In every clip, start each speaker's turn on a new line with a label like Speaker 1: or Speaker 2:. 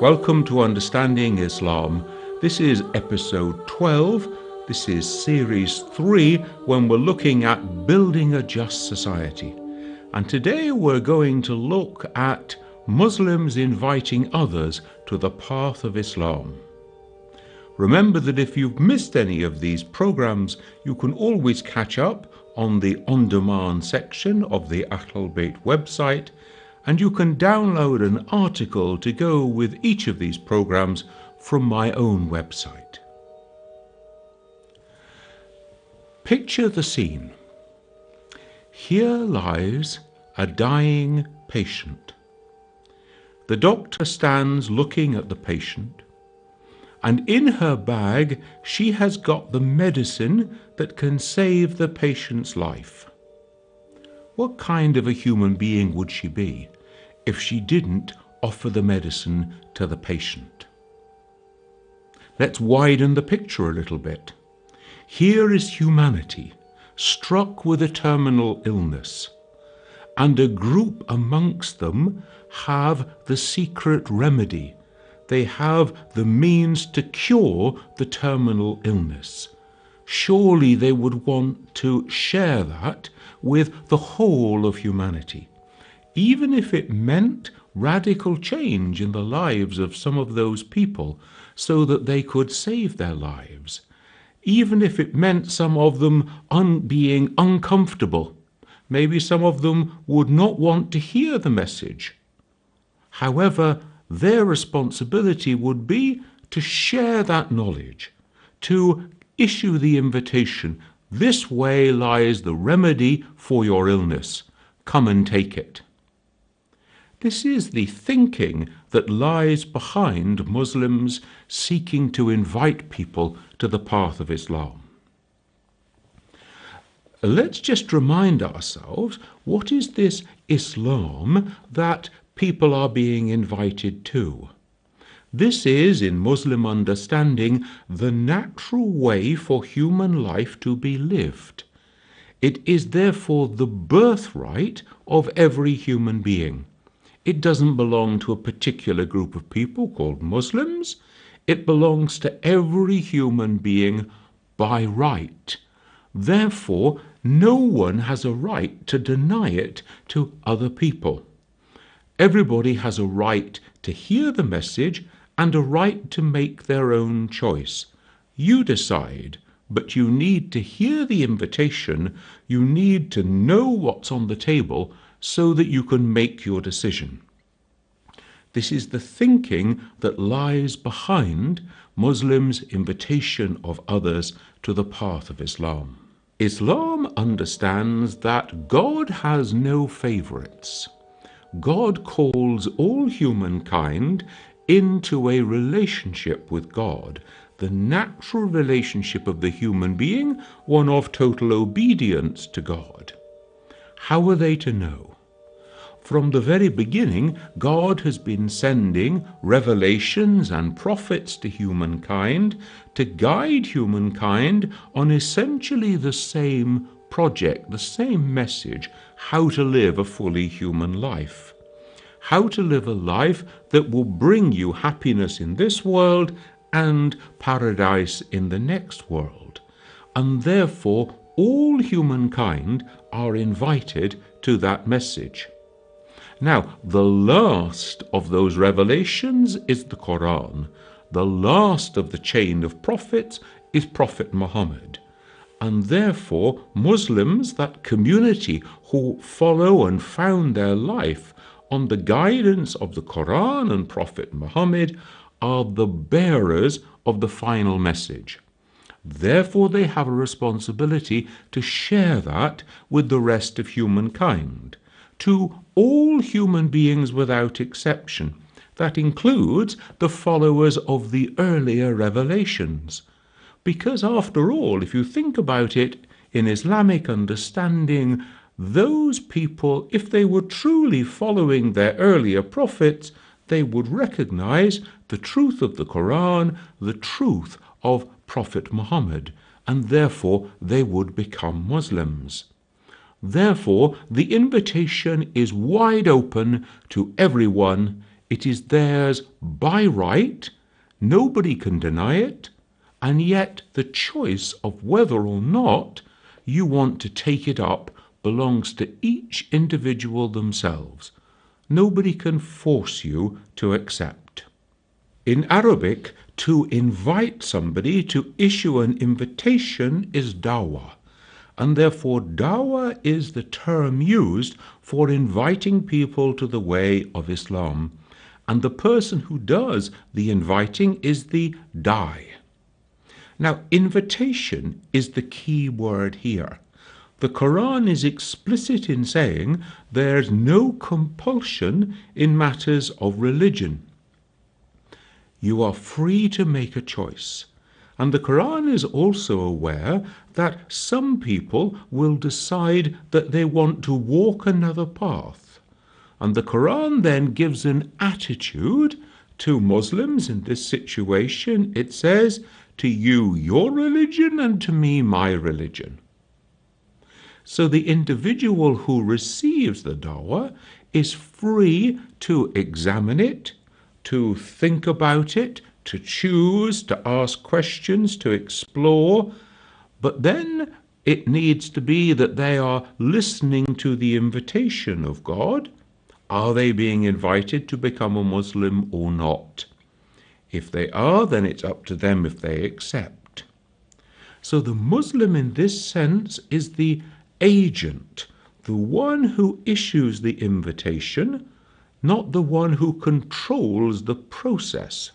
Speaker 1: Welcome to Understanding Islam. This is episode 12. This is series 3 when we're looking at building a just society. And today we're going to look at Muslims inviting others to the path of Islam. Remember that if you've missed any of these programs, you can always catch up on the on-demand section of the Ahlulbayt website, and you can download an article to go with each of these programs from my own website. Picture the scene. Here lies a dying patient. The doctor stands looking at the patient, and in her bag she has got the medicine that can save the patient's life. What kind of a human being would she be if she didn't offer the medicine to the patient? Let's widen the picture a little bit. Here is humanity, struck with a terminal illness, and a group amongst them have the secret remedy. They have the means to cure the terminal illness. Surely they would want to share that with the whole of humanity, even if it meant radical change in the lives of some of those people so that they could save their lives, even if it meant some of them being uncomfortable. Maybe some of them would not want to hear the message. However, their responsibility would be to share that knowledge, to issue the invitation. This way lies the remedy for your illness. Come and take it. This is the thinking that lies behind Muslims seeking to invite people to the path of Islam. Let's just remind ourselves, what is this Islam that people are being invited to? This is, in Muslim understanding, the natural way for human life to be lived. It is therefore the birthright of every human being. It doesn't belong to a particular group of people called Muslims. It belongs to every human being by right. Therefore, no one has a right to deny it to other people. Everybody has a right to hear the message and a right to make their own choice. You decide, but you need to hear the invitation. You need to know what's on the table so that you can make your decision. This is the thinking that lies behind Muslims' invitation of others to the path of Islam. Islam understands that God has no favorites. God calls all humankind into a relationship with God, the natural relationship of the human being, one of total obedience to God. How are they to know? From the very beginning, God has been sending revelations and prophets to humankind to guide humankind on essentially the same project, the same message: how to live a fully human life. How to live a life that will bring you happiness in this world and paradise in the next world. And therefore, all humankind are invited to that message. Now, the last of those revelations is the Quran. The last of the chain of prophets is Prophet Muhammad. And therefore, Muslims, that community who follow and found their life on the guidance of the Quran and Prophet Muhammad, are the bearers of the final message. Therefore, they have a responsibility to share that with the rest of humankind, to all human beings without exception. That includes the followers of the earlier revelations. Because after all, if you think about it, in Islamic understanding, those people, if they were truly following their earlier prophets, they would recognize the truth of the Quran, the truth of Prophet Muhammad, and therefore they would become Muslims. Therefore, the invitation is wide open to everyone. It is theirs by right, nobody can deny it, and yet the choice of whether or not you want to take it up belongs to each individual themselves. Nobody can force you to accept. In Arabic, to invite somebody, to issue an invitation, is dawah, and therefore dawah is the term used for inviting people to the way of Islam, and the person who does the inviting is the da'i. Now, invitation is the key word here. The Quran is explicit in saying there's no compulsion in matters of religion. You are free to make a choice. And the Quran is also aware that some people will decide that they want to walk another path. And the Quran then gives an attitude to Muslims in this situation. It says, to you your religion and to me my religion. So the individual who receives the dawah is free to examine it, to think about it, to choose, to ask questions, to explore, but then it needs to be that they are listening to the invitation of God. Are they being invited to become a Muslim or not? If they are, then it's up to them if they accept. So the Muslim in this sense is the agent, the one who issues the invitation, not the one who controls the process.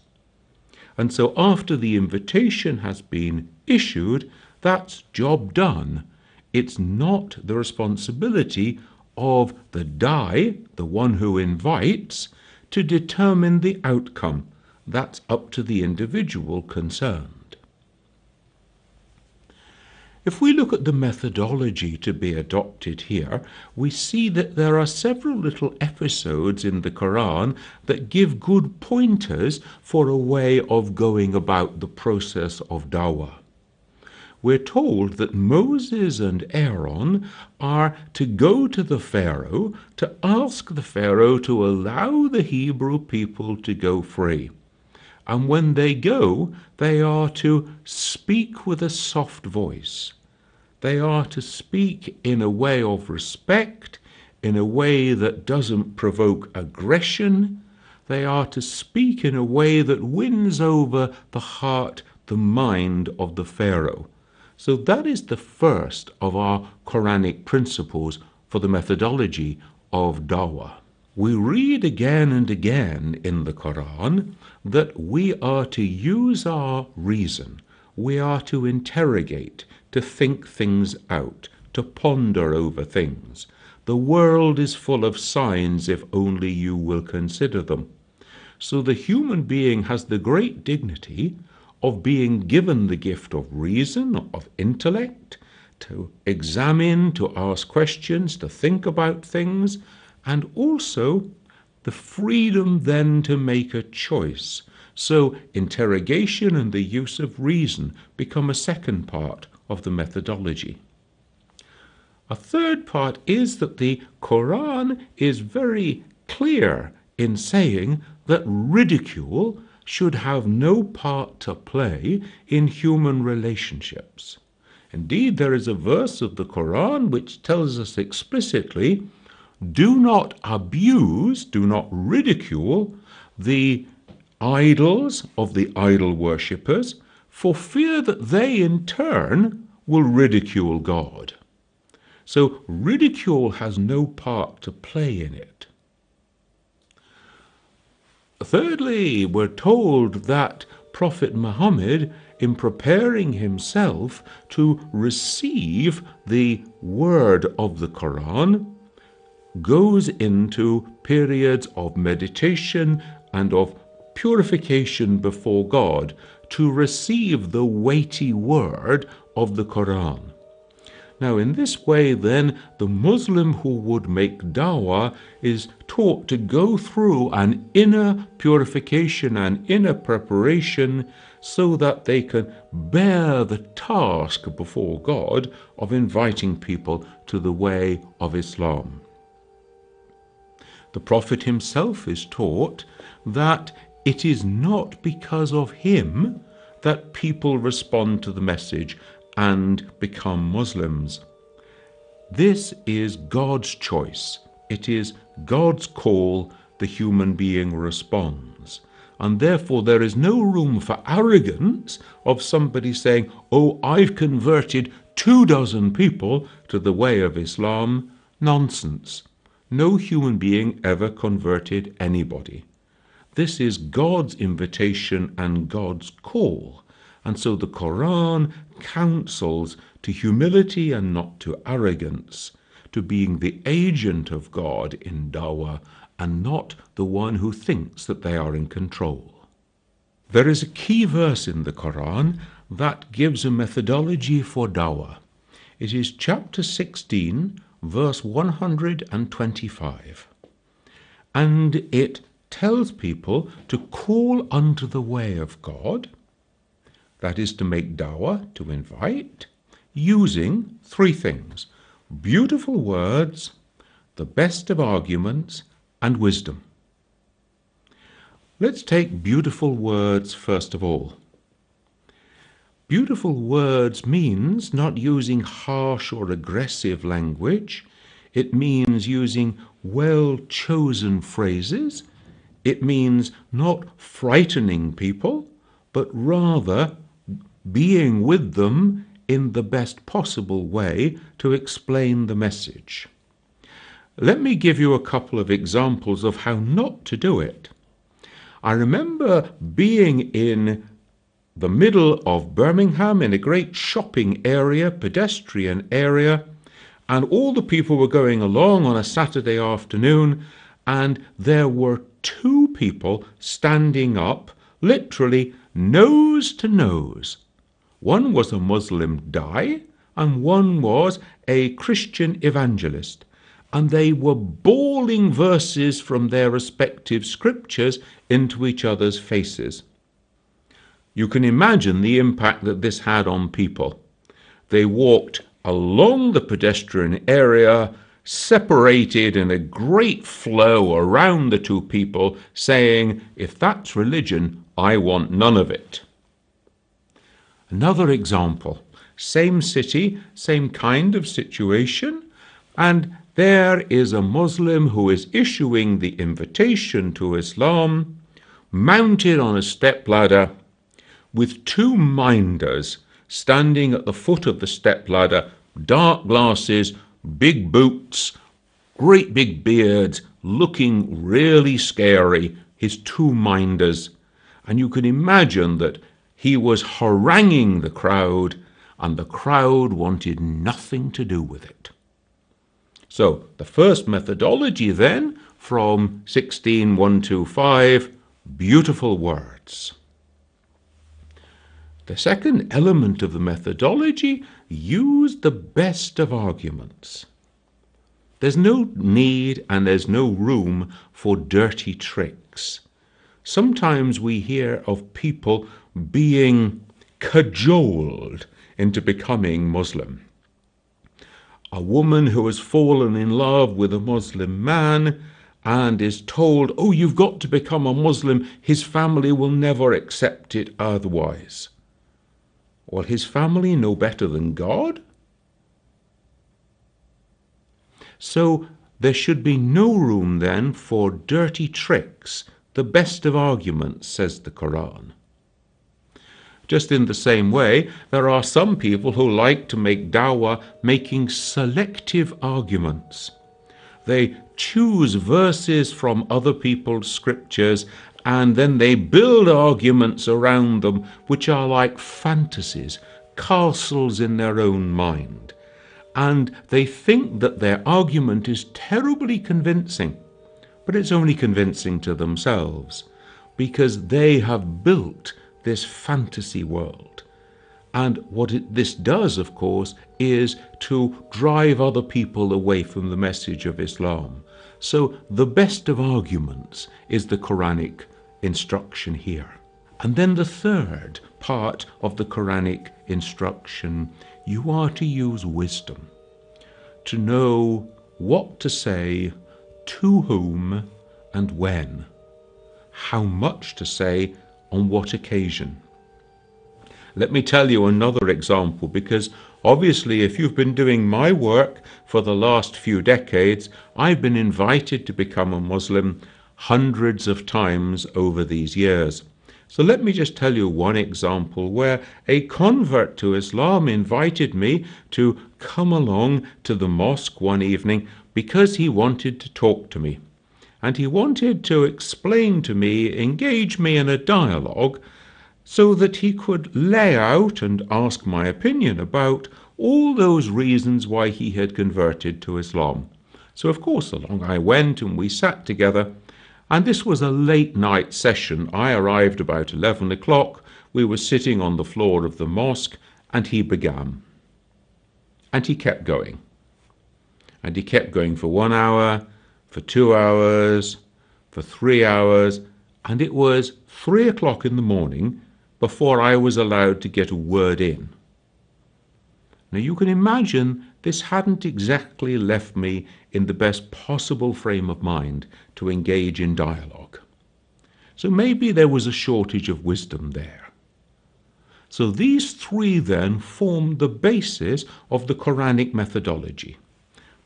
Speaker 1: And so after the invitation has been issued, that's job done. It's not the responsibility of the da'i, the one who invites, to determine the outcome. That's up to the individual concerned. If we look at the methodology to be adopted here, we see that there are several little episodes in the Quran that give good pointers for a way of going about the process of dawah. We're told that Moses and Aaron are to go to the Pharaoh to ask the Pharaoh to allow the Hebrew people to go free. And when they go, they are to speak with a soft voice. They are to speak in a way of respect, in a way that doesn't provoke aggression. They are to speak in a way that wins over the heart, the mind of the Pharaoh. So that is the first of our Quranic principles for the methodology of dawah. We read again and again in the Quran that we are to use our reason. We are to interrogate, to think things out, to ponder over things. The world is full of signs if only you will consider them. So the human being has the great dignity of being given the gift of reason, of intellect, to examine, to ask questions, to think about things, and also the freedom then to make a choice. So interrogation and the use of reason become a second part of the methodology. A third part is that the Quran is very clear in saying that ridicule should have no part to play in human relationships. Indeed, there is a verse of the Quran which tells us explicitly, do not abuse, do not ridicule the idols of the idol worshippers, for fear that they in turn will ridicule God. So ridicule has no part to play in it. Thirdly, we're told that Prophet Muhammad, in preparing himself to receive the word of the Quran, goes into periods of meditation and of purification before God to receive the weighty word of the Quran. Now, in this way, then, the Muslim who would make dawah is taught to go through an inner purification and inner preparation so that they can bear the task before God of inviting people to the way of Islam. The Prophet himself is taught that it is not because of him that people respond to the message and become Muslims. This is God's choice. It is God's call. The human being responds. And therefore there is no room for arrogance of somebody saying, "Oh, I've converted 24 people to the way of Islam." Nonsense. No human being ever converted anybody. This is God's invitation and God's call. And so the Quran counsels to humility and not to arrogance, to being the agent of God in dawah and not the one who thinks that they are in control. There is a key verse in the Quran that gives a methodology for dawah. It is chapter 16, verse 125. And it tells people to call unto the way of God, that is to make dawah, to invite, using 3 things: beautiful words, the best of arguments, and wisdom. Let's take beautiful words first of all. Beautiful words means not using harsh or aggressive language. It means using well-chosen phrases. It means not frightening people, but rather being with them in the best possible way to explain the message. Let me give you a couple of examples of how not to do it. I remember being in the middle of Birmingham in a great shopping area, pedestrian area, and all the people were going along on a Saturday afternoon, and there were 2 people standing up, literally nose to nose. One was a Muslim da'i, and one was a Christian evangelist, and they were bawling verses from their respective scriptures into each other's faces. You can imagine the impact that this had on people. They walked along the pedestrian area, separated in a great flow around the 2 people, saying, "If that's religion, I want none of it." Another example, same city, same kind of situation, and there is a Muslim who is issuing the invitation to Islam, mounted on a stepladder, with 2 minders standing at the foot of the stepladder, dark glasses, big boots, great big beards, looking really scary, his 2 minders. And you can imagine that he was haranguing the crowd, and the crowd wanted nothing to do with it. So the first methodology then, from 16:125, beautiful words. The second element of the methodology, use the best of arguments. There's no need and there's no room for dirty tricks. Sometimes we hear of people being cajoled into becoming Muslim. A woman who has fallen in love with a Muslim man and is told, "Oh, you've got to become a Muslim, his family will never accept it otherwise." Well, his family know better than God? So there should be no room then for dirty tricks, the best of arguments, says the Quran. Just in the same way, there are some people who like to make dawah making selective arguments. They choose verses from other people's scriptures and then they build arguments around them which are like fantasies, castles in their own mind. And they think that their argument is terribly convincing, but it's only convincing to themselves because they have built this fantasy world. And what this does, of course, is to drive other people away from the message of Islam. So the best of arguments is the Quranic instruction here. And then the third part of the Quranic instruction, you are to use wisdom, to know what to say, to whom, and when. How much to say on what occasion. Let me tell you another example, because obviously if you've been doing my work for the last few decades, I've been invited to become a Muslim hundreds of times over these years. So let me just tell you one example where a convert to Islam invited me to come along to the mosque one evening because he wanted to talk to me. And he wanted to explain to me, engage me in a dialogue, so that he could lay out and ask my opinion about all those reasons why he had converted to Islam. So of course along I went and we sat together, and this was a late night session. I arrived about 11 o'clock. We were sitting on the floor of the mosque, and he began. And he kept going. And he kept going for 1 hour, for 2 hours, for 3 hours, and it was 3 o'clock in the morning before I was allowed to get a word in. Now you can imagine this hadn't exactly left me in the best possible frame of mind to engage in dialogue. So maybe there was a shortage of wisdom there. So these three then form the basis of the Quranic methodology.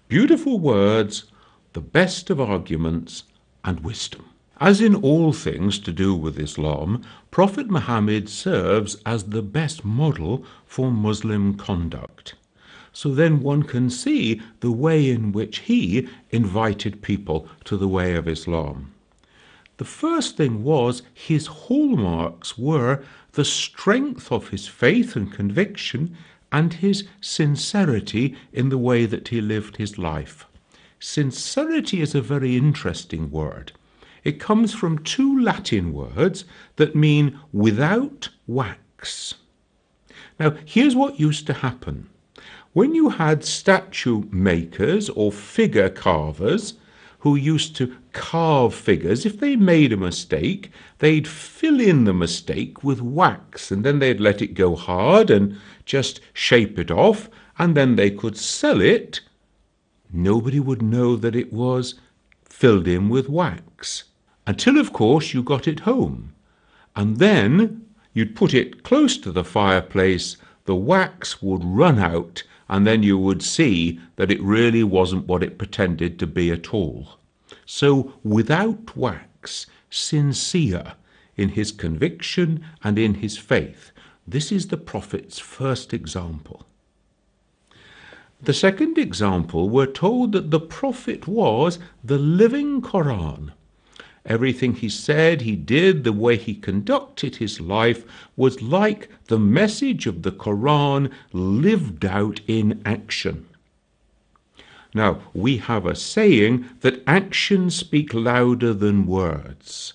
Speaker 1: Beautiful words, the best of arguments, and wisdom. As in all things to do with Islam, Prophet Muhammad serves as the best model for Muslim conduct. So then one can see the way in which he invited people to the way of Islam. The first thing was his hallmarks were the strength of his faith and conviction and his sincerity in the way that he lived his life. Sincerity is a very interesting word. It comes from two Latin words that mean without wax. Now, here's what used to happen. When you had statue makers or figure carvers who used to carve figures, if they made a mistake, they'd fill in the mistake with wax, and then they'd let it go hard and just shape it off, and then they could sell it. Nobody would know that it was filled in with wax. Until, of course, you got it home. And then you'd put it close to the fireplace, the wax would run out, and then you would see that it really wasn't what it pretended to be at all. So, without wax, sincere in his conviction and in his faith. This is the Prophet's first example. The second example, we're told that the Prophet was the living Quran. Everything he said, he did, the way he conducted his life was like the message of the Quran lived out in action. Now, we have a saying that actions speak louder than words.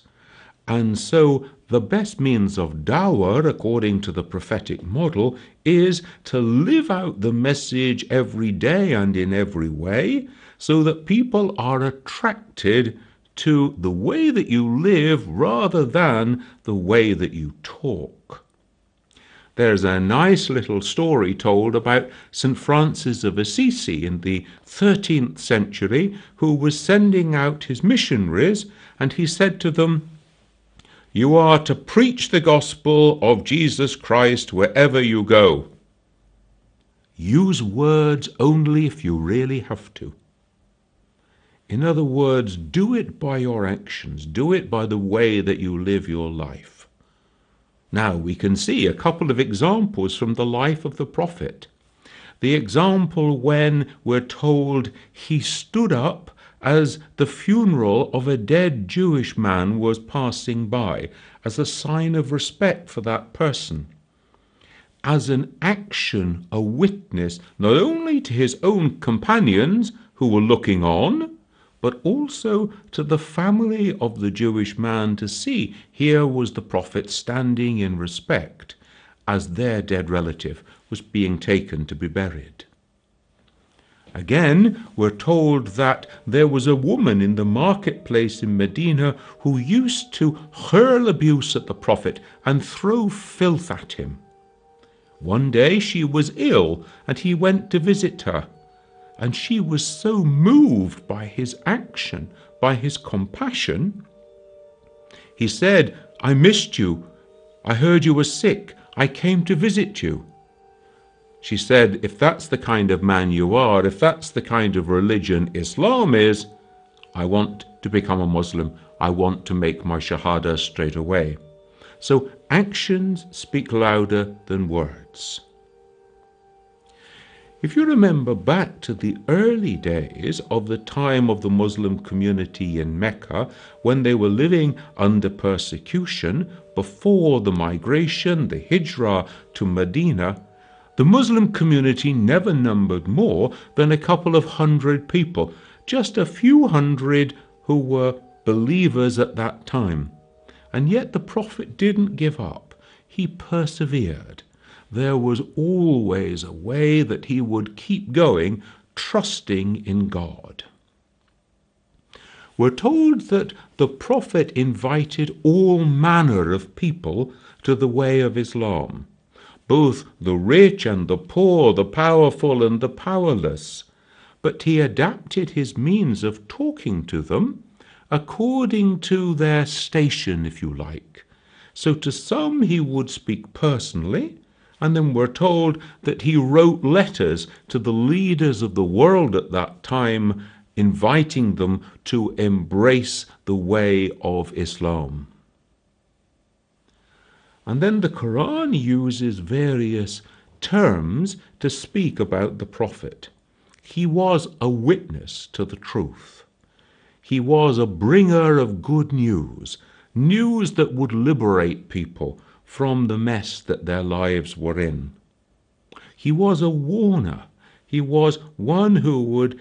Speaker 1: And so the best means of dawah, according to the prophetic model, is to live out the message every day and in every way, so that people are attracted to the way that you live rather than the way that you talk. There's a nice little story told about St. Francis of Assisi in the 13th century, who was sending out his missionaries, and he said to them, "You are to preach the gospel of Jesus Christ wherever you go. Use words only if you really have to." In other words, do it by your actions. Do it by the way that you live your life. Now, we can see a couple of examples from the life of the Prophet. The example when we're told he stood up as the funeral of a dead Jewish man was passing by, as a sign of respect for that person. As an action, a witness, not only to his own companions who were looking on, but also to the family of the Jewish man to see here was the Prophet standing in respect as their dead relative was being taken to be buried. Again, we're told that there was a woman in the marketplace in Medina who used to hurl abuse at the Prophet and throw filth at him. One day she was ill, and he went to visit her. and she was so moved by his action, by his compassion. He said, "I missed you. I heard you were sick. I came to visit you." She said, "If that's the kind of man you are, if that's the kind of religion Islam is, I want to become a Muslim. I want to make my Shahada straight away." So actions speak louder than words. If you remember back to the early days of the time of the Muslim community in Mecca, when they were living under persecution before the migration, the hijrah to Medina, the Muslim community never numbered more than a couple of hundred people, just a few hundred who were believers at that time. And yet the Prophet didn't give up. He persevered. There was always a way that he would keep going, trusting in God. We're told that the Prophet invited all manner of people to the way of Islam, both the rich and the poor, the powerful and the powerless. But he adapted his means of talking to them according to their station, if you like. So to some he would speak personally, and then we're told that he wrote letters to the leaders of the world at that time, inviting them to embrace the way of Islam. And then the Quran uses various terms to speak about the Prophet. He was a witness to the truth. He was a bringer of good news, news that would liberate people from the mess that their lives were in. He was a warner. He was one who would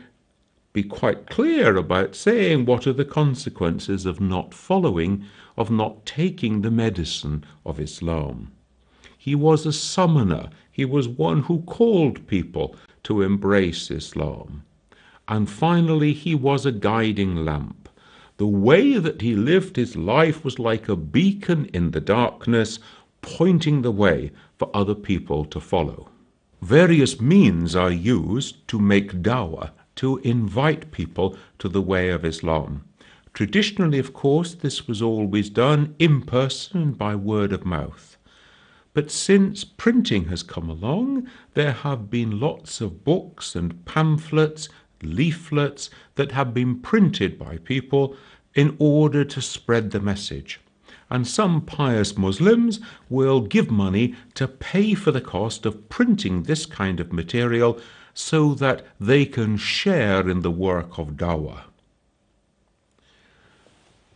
Speaker 1: be quite clear about saying what are the consequences of not following, of not taking the medicine of Islam. He was a summoner. He was one who called people to embrace Islam. And finally, he was a guiding lamp. The way that he lived his life was like a beacon in the darkness, pointing the way for other people to follow. Various means are used to make dawah, to invite people to the way of Islam. Traditionally, of course, this was always done in person and by word of mouth. But since printing has come along, there have been lots of books and pamphlets, leaflets that have been printed by people in order to spread the message. And some pious Muslims will give money to pay for the cost of printing this kind of material so that they can share in the work of dawah.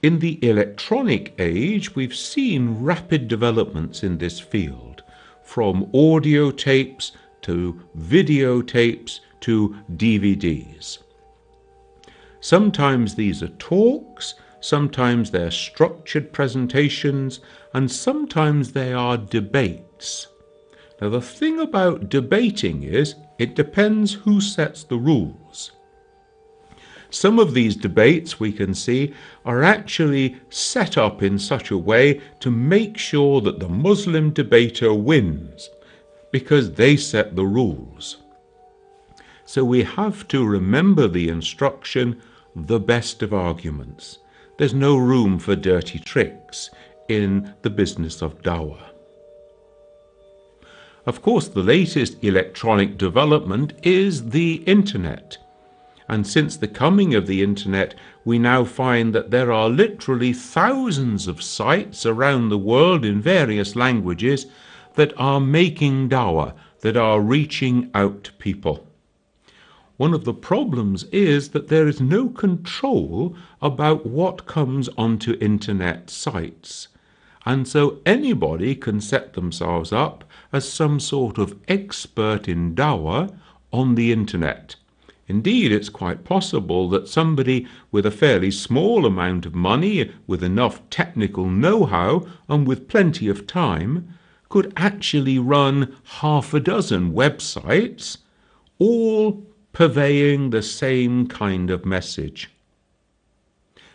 Speaker 1: In the electronic age, we've seen rapid developments in this field, from audio tapes to videotapes to DVDs. Sometimes these are talks, sometimes they're structured presentations, and sometimes they are debates. Now, the thing about debating is it depends who sets the rules. Some of these debates, we can see, are actually set up in such a way to make sure that the Muslim debater wins, because they set the rules. So we have to remember the instruction, the best of arguments. There's no room for dirty tricks in the business of dawah. Of course, the latest electronic development is the internet. And since the coming of the internet, we now find that there are literally thousands of sites around the world in various languages that are making dawah, that are reaching out to people. One of the problems is that there is no control about what comes onto internet sites. And so anybody can set themselves up as some sort of expert in dawah on the internet. Indeed, it's quite possible that somebody with a fairly small amount of money, with enough technical know-how and with plenty of time, could actually run half a dozen websites, all purveying the same kind of message.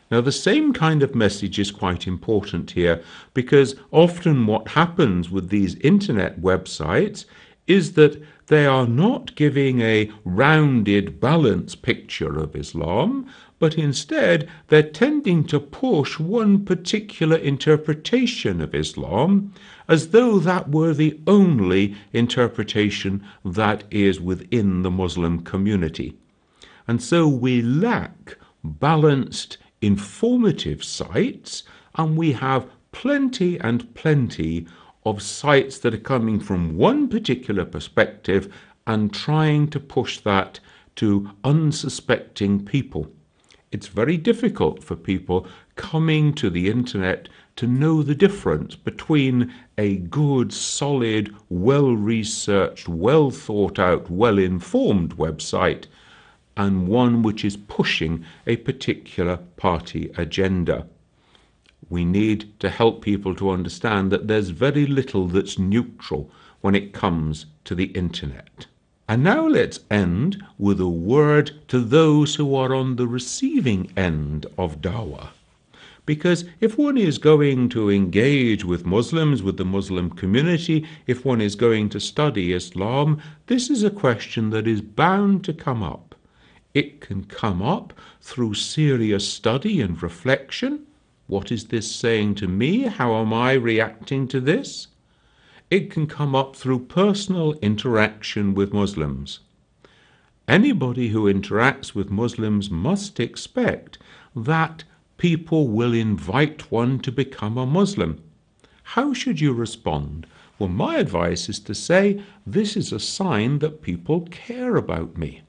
Speaker 1: Now, the same kind of message is quite important here, because often what happens with these internet websites is that they are not giving a rounded, balanced picture of Islam, but instead they're tending to push one particular interpretation of Islam as though that were the only interpretation that is within the Muslim community. And so we lack balanced, informative sites, and we have plenty and plenty of sites that are coming from one particular perspective and trying to push that to unsuspecting people. It's very difficult for people coming to the internet to know the difference between a good, solid, well-researched, well-thought-out, well-informed website and one which is pushing a particular party agenda. We need to help people to understand that there's very little that's neutral when it comes to the internet. And now let's end with a word to those who are on the receiving end of dawah. Because if one is going to engage with Muslims, with the Muslim community, if one is going to study Islam, this is a question that is bound to come up. It can come up through serious study and reflection. What is this saying to me? How am I reacting to this? It can come up through personal interaction with Muslims. Anybody who interacts with Muslims must expect that people will invite one to become a Muslim. How should you respond? Well, my advice is to say this is a sign that people care about me,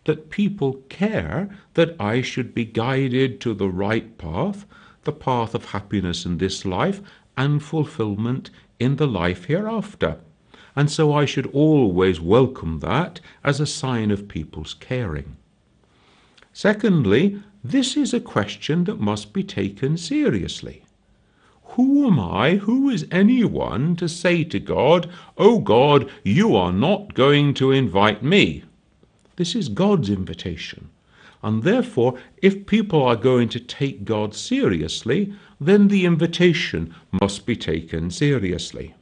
Speaker 1: that people care that I should be guided to the right path, the path of happiness in this life and fulfillment in the life hereafter. And so I should always welcome that as a sign of people's caring. Secondly, this is a question that must be taken seriously. Who am I, who is anyone to say to God, "Oh God, you are not going to invite me"? This is God's invitation. And therefore, if people are going to take God seriously, then the invitation must be taken seriously.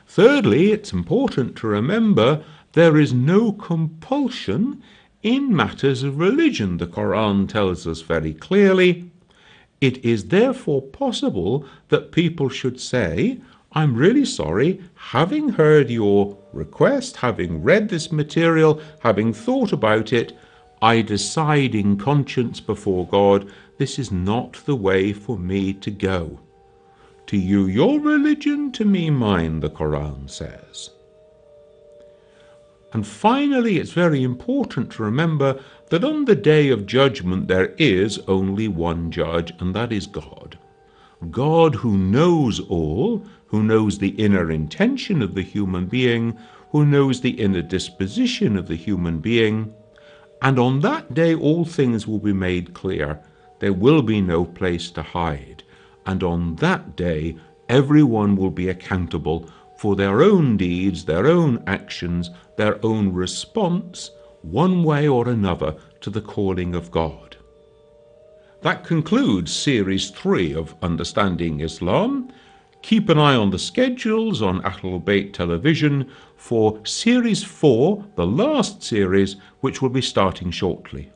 Speaker 1: Thirdly, it's important to remember there is no compulsion in matters of religion. The Quran tells us very clearly. It is therefore possible that people should say, "I'm really sorry, having heard your request, having read this material, having thought about it, I decide in conscience before God, this is not the way for me to go. To you your religion, to me mine," the Quran says. And finally, it's very important to remember that on the day of judgment there is only one judge, and that is God. God who knows all, who knows the inner intention of the human being, who knows the inner disposition of the human being. And on that day all things will be made clear. There will be no place to hide. And on that day everyone will be accountable for their own deeds, their own actions, their own response, one way or another, to the calling of God. That concludes Series 3 of Understanding Islam. Keep an eye on the schedules on Ahlulbayt Television for Series 4, the last series, which will be starting shortly.